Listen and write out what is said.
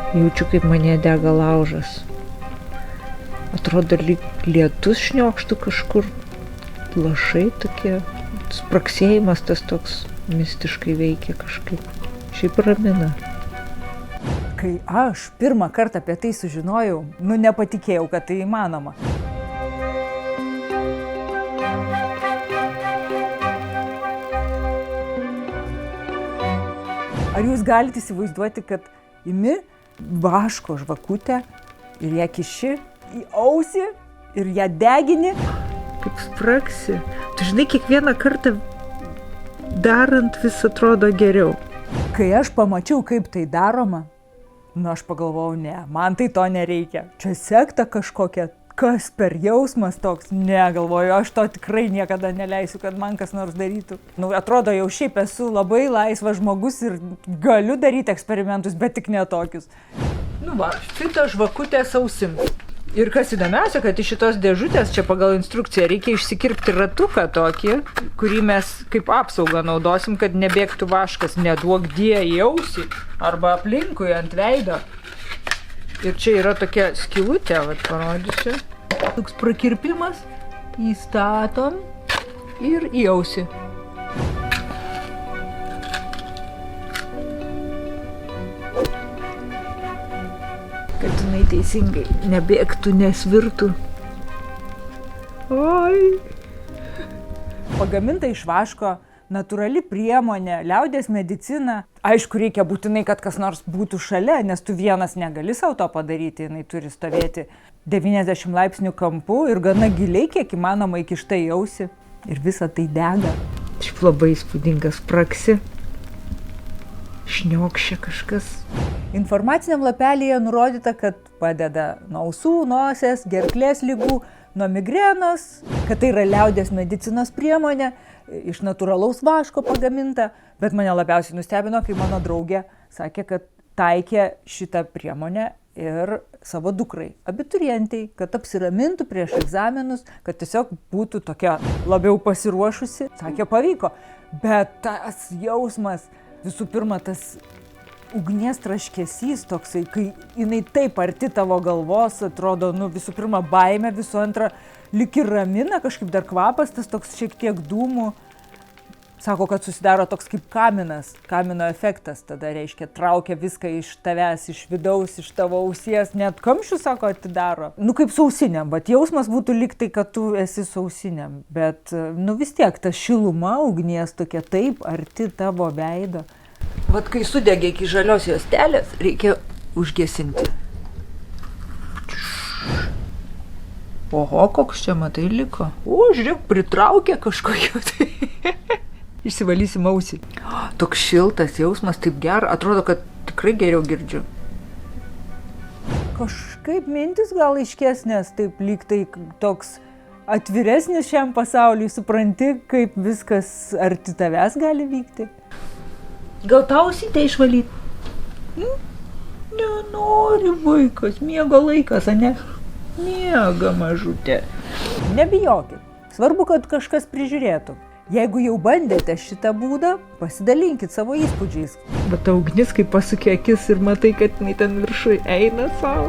Jaučiu, kaip mane dega laužas. Atrodo, lyg lietus šniokštų kažkur. Lašai tokie. Spraksėjimas tas toks mistiškai veikia kažkaip. Šiaip ramina. Kai aš pirmą kartą apie tai sužinojau, nepatikėjau, kad tai įmanoma. Ar jūs galite įsivaizduoti, kad imi vaško žvakutę ir ją kiši į ausį ir ją degini? Kaip spraksi. Tu žinai, kiekvieną kartą darant vis atrodo geriau. Kai aš pamačiau, kaip tai daroma, aš pagalvojau, ne, man tai to nereikia. Čia sekta kažkokia, kas per jausmas toks, galvoju, aš to tikrai niekada neleisiu, kad man kas nors darytų. Atrodo, jau šiaip esu labai laisvas žmogus ir galiu daryti eksperimentus, bet tik ne tokius. Šitą žvakutę ausim. Ir kas įdomiausia, kad iš šitos dėžutės, čia pagal instrukciją, reikia išsikirpti ratuką tokį, kurį mes kaip apsaugą naudosim, kad nebėgtų vaškas, neduokdie į ausį arba aplinkui ant veido. Ir čia yra tokia skylutė, parodysiu. Toks prakirpimas, įstatom ir į ausį. Kad jinai teisingai nebėgtų, nesvirtų. Oi! Pagaminta iš vaško, natūrali priemonė, liaudies medicina. Aišku, reikia būtinai, kad kas nors būtų šalia, nes tu vienas negali savo to padaryti. Jinai turi stovėti 90 laipsnių kampu ir gana giliai, kiek įmanoma, įkišta į ausį. Ir visa tai dega. Šiaip labai įspūdingas spraksi. Šniokščia kažkas. Informaciniam lapelyje nurodyta, kad padeda nuo ausų, nosies, gerklės ligų, nuo migrenos, kad tai yra liaudies medicinos priemonė, iš natūralaus vaško pagaminta. Bet mane labiausiai nustebino, kai mano draugė sakė, kad taikė šitą priemonę ir savo dukrai, abiturientei, kad apsiramintų prieš egzaminus, kad tiesiog būtų tokia labiau pasiruošusi. Sakė, pavyko. Bet tas jausmas, visų pirma, tas ugnies traškesys toksai, kai jinai taip arti tavo galvos, atrodo, visų pirma, baimė, visų antra, lyg ir ramina, kažkaip dar kvapas, tas toks šiek tiek dūmų. Sako, kad susidaro toks kaip kaminas, kamino efektas, tada reiškia, traukia viską iš tavęs, iš vidaus, iš tavo ausies, net kamščių, sako, atidaro. Kaip su ausinėm, bet jausmas būtų lyg tai, kad tu esi su ausinėm, bet, vis tiek, ta šiluma ugnies tokia taip arti tavo veido. Kai sudegė iki žalios juostelės, reikia užgesinti. Oho, koks čia, matai, liko. Žiūrėk, pritraukė kažkokio tai. Išsivalysim ausį. Toks šiltas jausmas, taip gera, atrodo, kad tikrai geriau girdžiu. Kažkaip mintis gal aiškesnės, taip lyg tai toks atviresnis šiam pasauliui, supranti, kaip viskas arti tavęs gali vykti. Gal tau ausitę išvalyti? Nenori vaikas, miego laikas, ane? Miega mažutė. Nebijokit, svarbu, kad kažkas prižiūrėtų. Jeigu jau bandėte šitą būdą, pasidalinkit savo įspūdžiais. Bet ta ugnis, kai pasukė akis ir matai, kad jinai ten viršui eina savo.